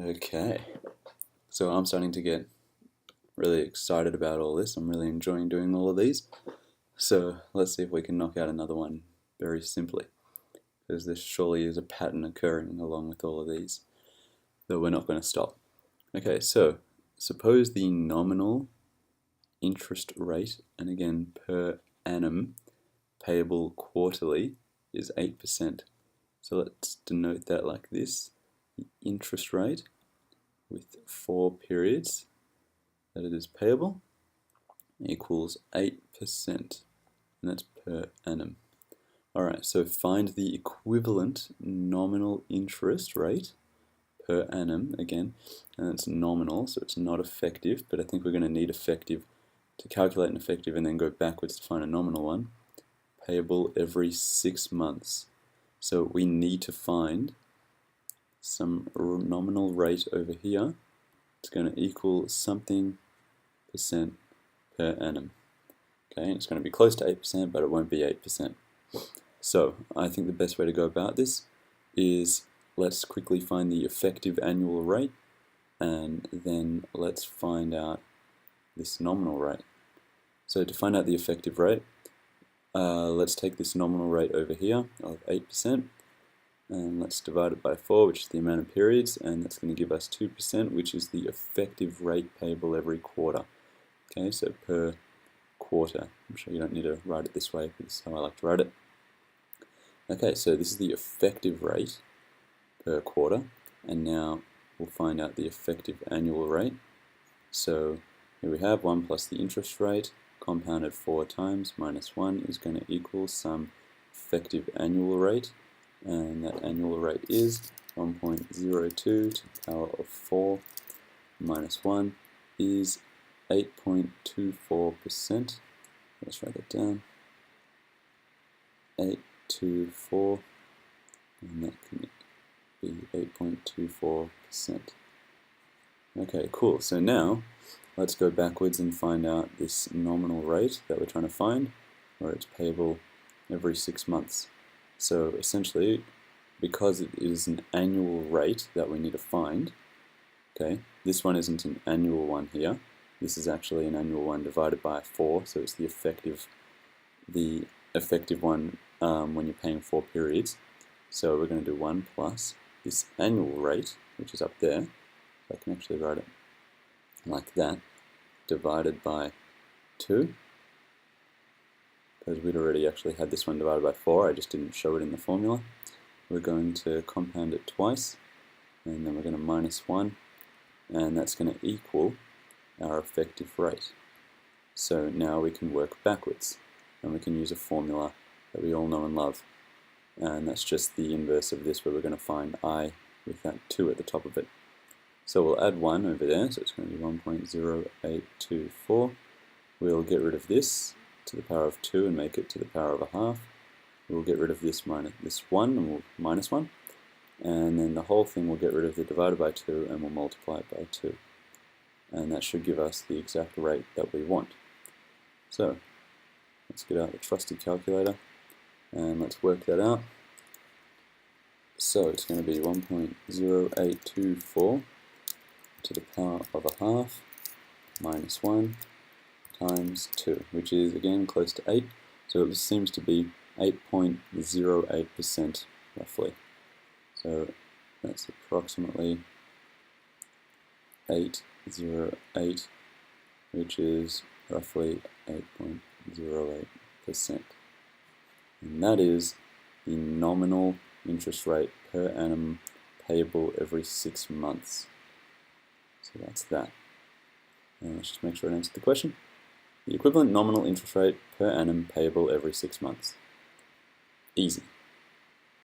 Okay, so I'm starting to get really excited about all this. I'm really enjoying doing all of these. So let's see if we can knock out another one very simply, because this surely is a pattern occurring along with all of these, though we're not going to stop. Okay, so suppose the nominal interest rate, and again per annum, payable quarterly is 8%. So let's denote that like this: the interest rate with 4 periods that it is payable equals 8%, and that's per annum. Alright, so find the equivalent nominal interest rate per annum, again, and it's nominal, so it's not effective, but I think we're going to need effective to calculate an effective and then go backwards to find a nominal one, payable every 6 months. So we need to find some nominal rate over here. It's going to equal something percent per annum. Okay, it's going to be close to 8%, but it won't be 8%. So I think the best way to go about this is let's quickly find the effective annual rate, and then let's find out this nominal rate. So to find out the effective rate, let's take this nominal rate over here of 8%, and let's divide it by 4, which is the amount of periods, and that's going to give us 2%, which is the effective rate payable every quarter. Okay, so per quarter. I'm sure you don't need to write it this way, but this is how I like to write it. Okay, so this is the effective rate per quarter, and now we'll find out the effective annual rate. So here we have 1 plus the interest rate, compounded 4 times, minus 1 is going to equal some effective annual rate, and that annual rate is 1.02 to the power of 4 minus 1 is 8.24%. Let's write that down. 824, and that can be 8.24%. Okay, cool. So now let's go backwards and find out this nominal rate that we're trying to find, where it's payable every 6 months. So essentially, because it is an annual rate that we need to find, okay, this one isn't an annual one here. This is actually an annual one divided by 4, so it's the effective one when you're paying 4 periods. So we're going to do 1 plus this annual rate, which is up there. I can actually write it like that, divided by 2, because we'd already actually had this one divided by 4, I just didn't show it in the formula. We're going to compound it twice, and then we're going to minus 1, and that's going to equal our effective rate. So now we can work backwards, and we can use a formula that we all know and love, and that's just the inverse of this, where we're going to find I with that 2 at the top of it. So we'll add 1 over there, so it's going to be 1.0824. We'll get rid of this to the power of 2 and make it to the power of a half. We'll get rid of this minus this 1, and we'll minus 1. And then the whole thing we'll get rid of the divided by 2, and we'll multiply it by 2. And that should give us the exact rate that we want. So let's get out the trusty calculator, and let's work that out. So it's going to be 1.0824 to the power of a half minus 1 times 2, which is again close to 8, so it seems to be 8.08% roughly. So that's approximately 808, which is roughly 8.08%. And that is the nominal interest rate per annum payable every 6 months. So that's that. And let's just make sure I answered the question. The equivalent nominal interest rate per annum payable every 6 months. Easy.